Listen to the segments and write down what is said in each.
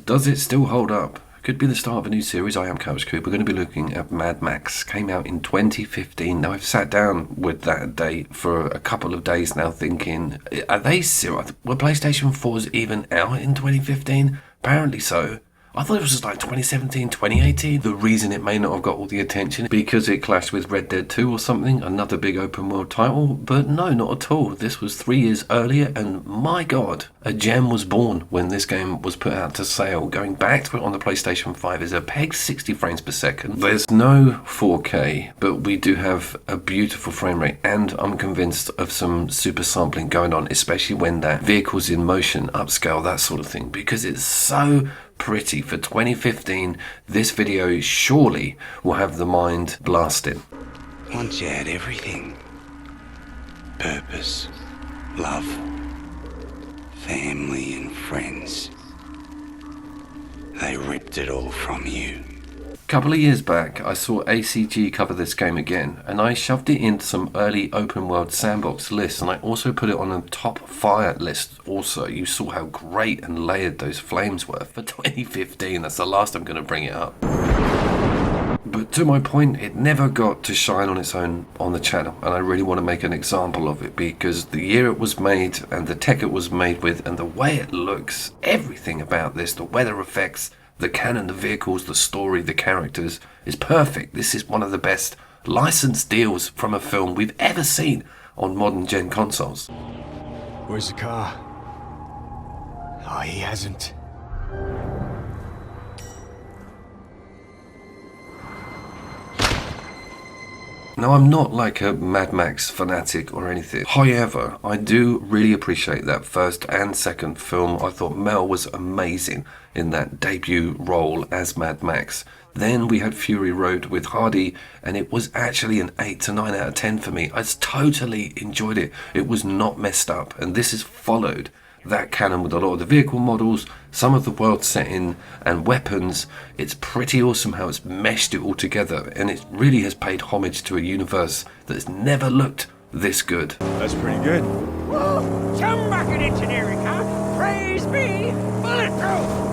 Does it still hold up? Could be the start of a new series. I am Couch Coop. We're going to be looking at Madmax. Came out in 2015. Now I've sat down with that date for a couple of days now thinking, are they serious? Were PlayStation 4s even out in 2015? Apparently so. I thought it was just like 2017, 2018. The reason it may not have got all the attention because it clashed with Red Dead 2 or something, another big open world title, but no, not at all. This was 3 years earlier, and my god, a gem was born when this game was put out to sale. Going back to it on the PlayStation 5 is a pegged 60 frames per second. There's no 4K, but we do have a beautiful frame rate, and I'm convinced of some super sampling going on, especially when that vehicle's in motion, upscale, that sort of thing, because it's so pretty. For 2015, this video surely will have the mind blasting. Once you had everything. Purpose, love, family and friends. They ripped it all from you. A couple of years back, I saw ACG cover this game again, and I shoved it into some early open world sandbox lists, and I also put it on a top fire list also. You saw how great and layered those flames were for 2015. That's the last I'm going to bring it up. But to my point, it never got to shine on its own on the channel, and I really want to make an example of it because the year it was made and the tech it was made with and the way it looks, everything about this, the weather effects, the canon, the vehicles, the story, the characters is perfect. This is one of the best licensed deals from a film we've ever seen on modern gen consoles. Where's the car? Oh, he hasn't. Now, I'm not like a Madmax fanatic or anything. However, I do really appreciate that first and second film. I thought Mel was amazing in that debut role as Madmax. Then we had Fury Road with Hardy, and it was actually an 8 to 9 out of 10 for me. I totally enjoyed it. It was not messed up, and this is followed that canon with a lot of the vehicle models, some of the world setting and weapons. It's pretty awesome how it's meshed it all together, and it really has paid homage to a universe that has never looked this good. That's pretty good. Whoa! Come back in engineering, huh? Praise be! Bulletproof!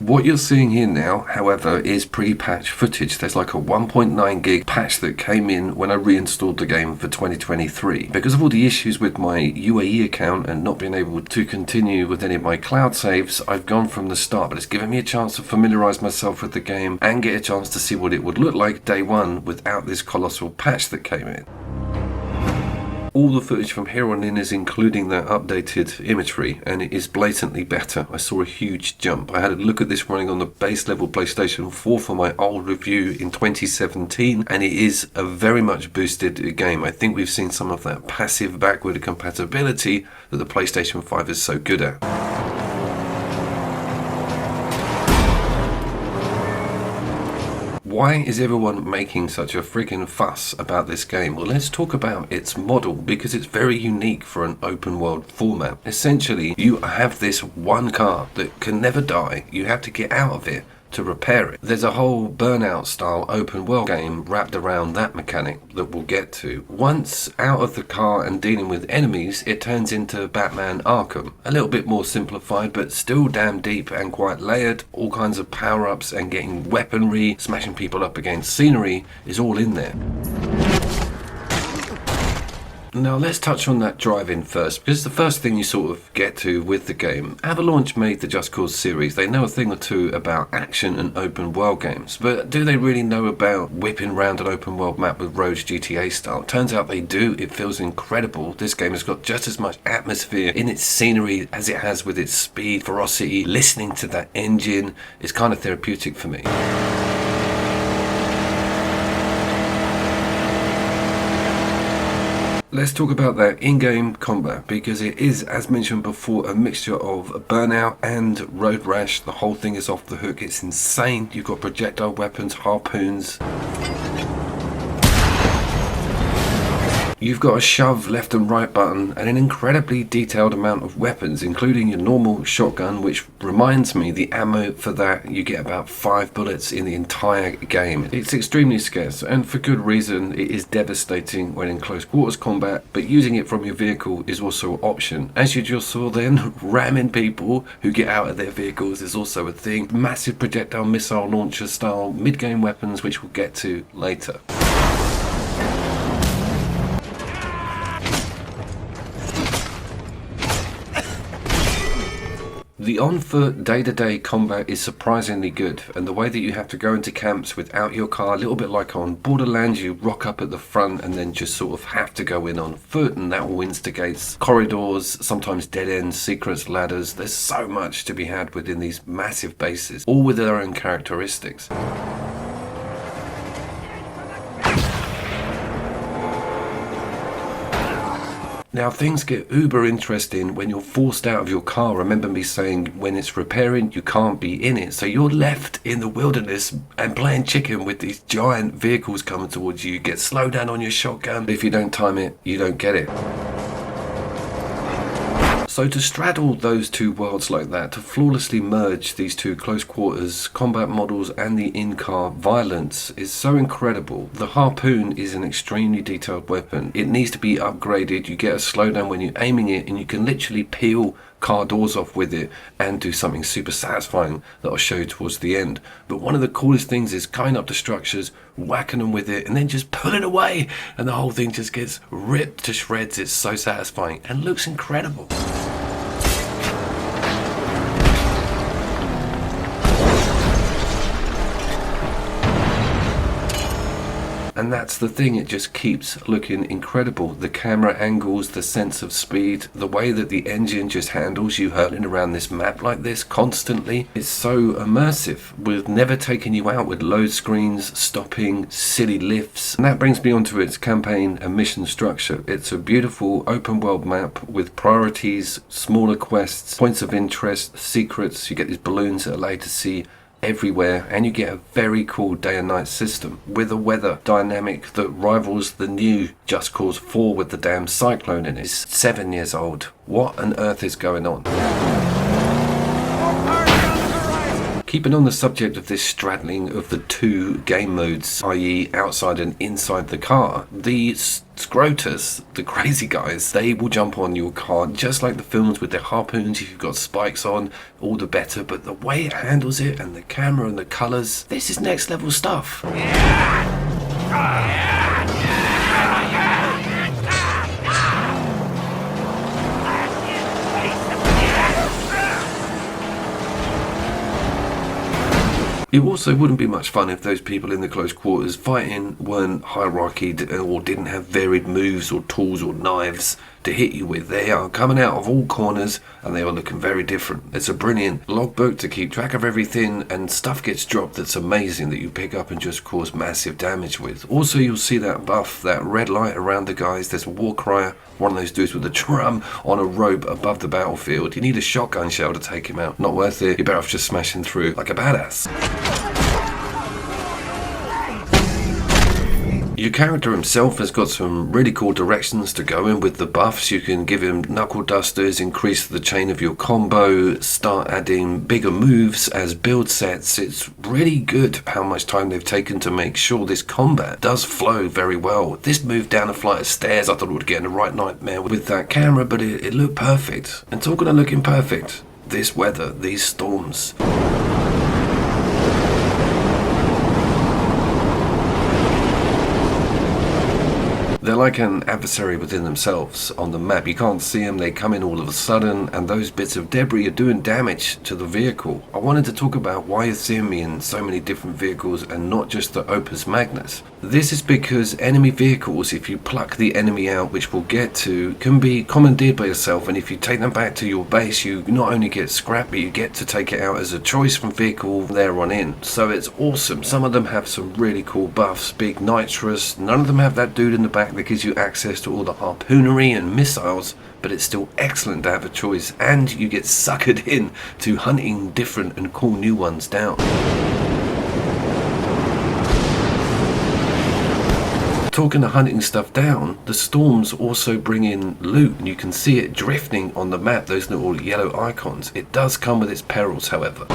What you're seeing here now, however, is pre-patch footage. There's like a 1.9 gig patch that came in when I reinstalled the game for 2023. Because of all the issues with my UAE account and not being able to continue with any of my cloud saves, I've gone from the start, but it's given me a chance to familiarize myself with the game and get a chance to see what it would look like day one without this colossal patch that came in. All the footage from here on in is including that updated imagery, and it is blatantly better. I saw a huge jump. I had a look at this running on the base level PlayStation 4 for my old review in 2017, and it is a very much boosted game. I think we've seen some of that passive backward compatibility that the PlayStation 5 is so good at. Why is everyone making such a freaking fuss about this game? Well, let's talk about its model, because it's very unique for an open world format. Essentially, you have this one car that can never die. You have to get out of it to repair it. There's a whole Burnout style open world game wrapped around that mechanic that we'll get to. Once out of the car and dealing with enemies, it turns into Batman Arkham. A little bit more simplified, but still damn deep and quite layered. All kinds of power-ups and getting weaponry, smashing people up against scenery is all in there. Now let's touch on that drive-in first, because it's the first thing you sort of get to with the game. Avalanche made the Just Cause series. They know a thing or two about action and open world games, but do they really know about whipping around an open world map with roads GTA style? Turns out they do. It feels incredible. This game has got just as much atmosphere in its scenery as it has with its speed, ferocity. Listening to that engine is kind of therapeutic for me. Let's talk about that in-game combat, because it is, as mentioned before, a mixture of Burnout and Road Rash. The whole thing is off the hook. It's insane. You've got projectile weapons, harpoons. You've got a shove left and right button and an incredibly detailed amount of weapons, including your normal shotgun, which reminds me the ammo for that, you get about 5 bullets in the entire game. It's extremely scarce, and for good reason. It is devastating when in close quarters combat, but using it from your vehicle is also an option. As you just saw then, ramming people who get out of their vehicles is also a thing. Massive projectile missile launcher style mid-game weapons, which we'll get to later. The on-foot day-to-day combat is surprisingly good, and the way that you have to go into camps without your car, a little bit like on Borderlands, you rock up at the front and then just sort of have to go in on foot, and that will instigate corridors, sometimes dead ends, secrets, ladders. There's so much to be had within these massive bases, all with their own characteristics. Now things get uber interesting when you're forced out of your car. Remember me saying when it's repairing, you can't be in it. So you're left in the wilderness and playing chicken with these giant vehicles coming towards you. You get slowed down on your shotgun. If you don't time it, you don't get it. So to straddle those two worlds like that, to flawlessly merge these two close quarters combat models and the in-car violence is so incredible. The harpoon is an extremely detailed weapon. It needs to be upgraded. You get a slowdown when you're aiming it, and you can literally peel car doors off with it and do something super satisfying that I'll show you towards the end. But one of the coolest things is going up to structures, whacking them with it, and then just pulling away, and the whole thing just gets ripped to shreds. It's so satisfying and looks incredible. And that's the thing, it just keeps looking incredible. The camera angles, the sense of speed, the way that the engine just handles you hurtling around this map like this constantly. It's so immersive, with never taking you out with load screens, stopping, silly lifts. And that brings me on to its campaign and mission structure. It's a beautiful open world map with priorities, smaller quests, points of interest, secrets. You get these balloons that allow you to see everywhere, and you get a very cool day and night system with a weather dynamic that rivals the new Just Cause 4 with the damn cyclone in it. It's 7 years old. What on earth is going on? Keeping on the subject of this straddling of the two game modes, i.e. outside and inside the car, the scrotus, the crazy guys, they will jump on your car just like the films with their harpoons. If you've got spikes on, all the better, but the way it handles it and the camera and the colours, this is next level stuff. It also wouldn't be much fun if those people in the close quarters fighting weren't hierarchied or didn't have varied moves or tools or knives to hit you with. They are coming out of all corners and they are looking very different. It's a brilliant logbook to keep track of everything, and stuff gets dropped that's amazing that you pick up and just cause massive damage with. Also, you'll see that buff, that red light around the guys. There's a war crier, one of those dudes with a drum on a rope above the battlefield. You need a shotgun shell to take him out. Not worth it. You're better off just smashing through like a badass. Your character himself has got some really cool directions to go in with the buffs. You can give him knuckle dusters, increase the chain of your combo, start adding bigger moves as build sets. It's really good how much time they've taken to make sure this combat does flow very well. This move down a flight of stairs, I thought it would get in a right nightmare with that camera, but it looked perfect. And talking of looking perfect, this weather, these storms. They're like an adversary within themselves on the map. You can't see them, they come in all of a sudden, and those bits of debris are doing damage to the vehicle. I wanted to talk about why you're seeing me in so many different vehicles and not just the Opus Magnus. This is because enemy vehicles, if you pluck the enemy out, which we'll get to, can be commandeered by yourself, and if you take them back to your base, you not only get scrap, but you get to take it out as a choice from vehicle there on in. So it's awesome. Some of them have some really cool buffs, big nitrous. None of them have that dude in the back that gives you access to all the harpoonery and missiles, but it's still excellent to have a choice, and you get suckered in to hunting different and cool new ones down. talking of hunting stuff down, the storms also bring in loot, and you can see it drifting on the map, those little yellow icons. It does come with its perils, however.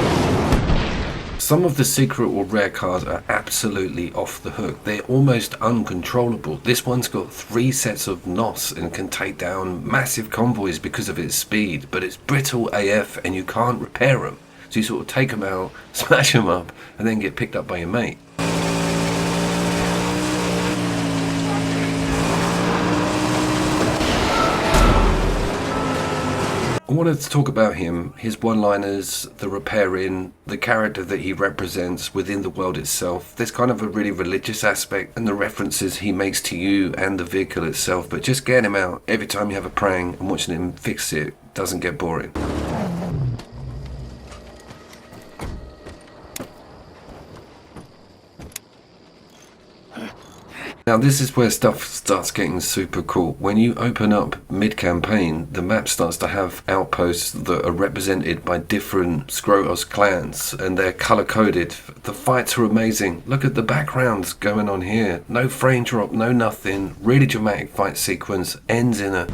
Some of the secret or rare cars are absolutely off the hook. They're almost uncontrollable. This one's got 3 sets of NOS and can take down massive convoys because of its speed, but it's brittle AF and you can't repair them. So you sort of take them out, smash them up, and then get picked up by your mate. I wanted to talk about him, his one-liners, the repairing, the character that he represents within the world itself. There's kind of a really religious aspect and the references he makes to you and the vehicle itself, but just getting him out every time you have a prang and watching him fix it doesn't get boring. Now this is where stuff starts getting super cool. When you open up mid-campaign, the map starts to have outposts that are represented by different Skrotos clans, and they're color-coded. The fights are amazing. Look at the backgrounds going on here. No frame drop, no nothing. Really dramatic fight sequence. Ends in a...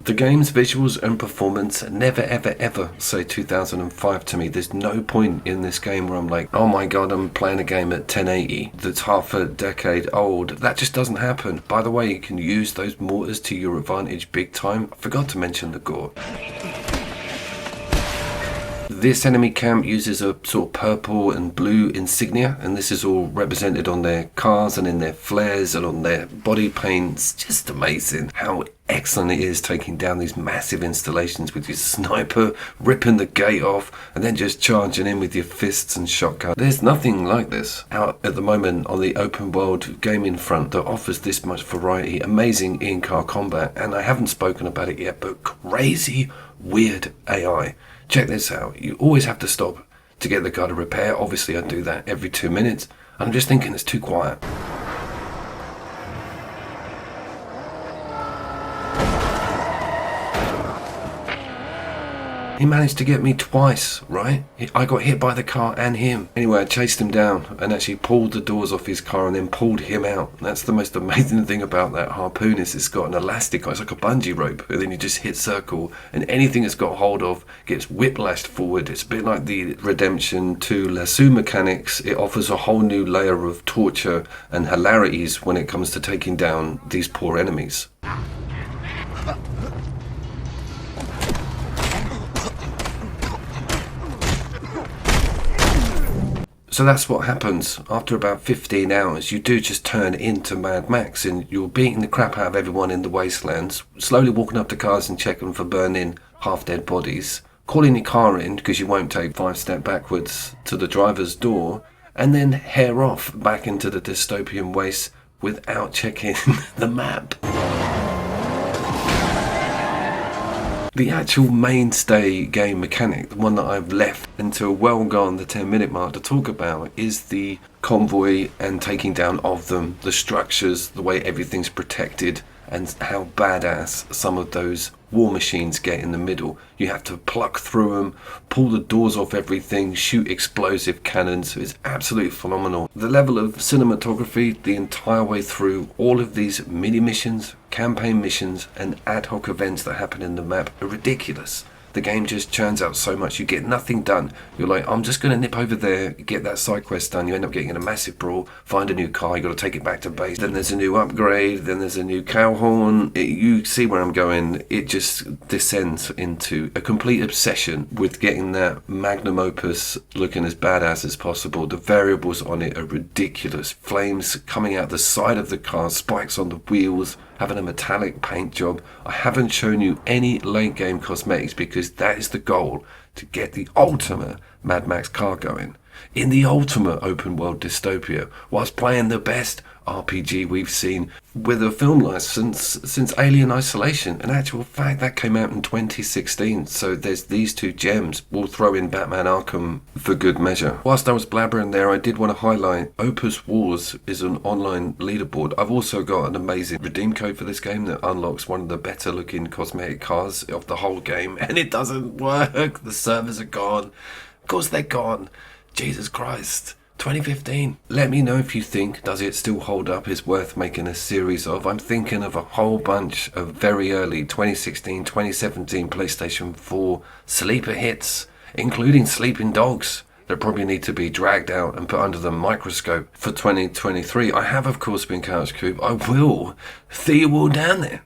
The game's visuals and performance never ever ever say 2005 to me. There's no point in this game where I'm like, oh my god, I'm playing a game at 1080 that's half a decade old. That just doesn't happen. By the way, you can use those mortars to your advantage big time. I forgot to mention the gore. This enemy camp uses a sort of purple and blue insignia, and this is all represented on their cars and in their flares and on their body paints. Just amazing how excellent it is taking down these massive installations with your sniper, ripping the gate off, and then just charging in with your fists and shotgun. There's nothing like this out at the moment on the open world gaming front that offers this much variety, amazing in-car combat, and I haven't spoken about it yet, but crazy, weird AI. Check this out. You always have to stop to get the car to repair. Obviously I do that every 2 minutes. I'm just thinking it's too quiet. He managed to get me twice, right? I got hit by the car and him. Anyway, I chased him down and actually pulled the doors off his car and then pulled him out. That's the most amazing thing about that harpoon is it's got an elastic, it's like a bungee rope, and then you just hit circle and anything it's got hold of gets whiplashed forward. It's a bit like the Redemption 2 lasso mechanics. It offers a whole new layer of torture and hilarities when it comes to taking down these poor enemies. So that's what happens. After about 15 hours, you do just turn into Madmax and you're beating the crap out of everyone in the wastelands, slowly walking up to cars and checking for burning half-dead bodies, calling your car in because you won't take 5 steps backwards to the driver's door, and then hair off back into the dystopian waste without checking the map. The actual mainstay game mechanic, the one that I've left until well gone the 10-minute mark to talk about, is the convoy and taking down of them, the structures, the way everything's protected, and how badass some of those war machines get in the middle. You have to pluck through them, pull the doors off everything, shoot explosive cannons. It's absolutely phenomenal. The level of cinematography the entire way through, all of these mini missions, campaign missions, and ad hoc events that happen in the map are ridiculous. The game just churns out so much, you get nothing done. You're like, I'm just going to nip over there, get that side quest done. You end up getting in a massive brawl, find a new car, you got to take it back to base. Then there's a new upgrade, then there's a new cow horn. You see where I'm going. It just descends into a complete obsession with getting that magnum opus looking as badass as possible. The variables on it are ridiculous. Flames coming out the side of the car, spikes on the wheels, having a metallic paint job. I haven't shown you any late game cosmetics because that is the goal, to get the ultimate Mad Max car going in the ultimate open world dystopia whilst playing the best RPG we've seen with a film license since Alien Isolation. In actual fact, that came out in 2016, so there's these 2 gems. We'll throw in Batman Arkham for good measure. Whilst I was blabbering there, I did want to highlight Opus Wars is an online leaderboard. I've also got an amazing redeem code for this game that unlocks one of the better looking cosmetic cars of the whole game, and it doesn't work. The servers are gone. Of course they're gone. Jesus Christ. 2015. Let me know if you think, does it still hold up, is worth making a series of. I'm thinking of a whole bunch of very early 2016, 2017 PlayStation 4 sleeper hits, including Sleeping Dogs, that probably need to be dragged out and put under the microscope for 2023. I have, of course, been Couch Coop. I will see you all down there.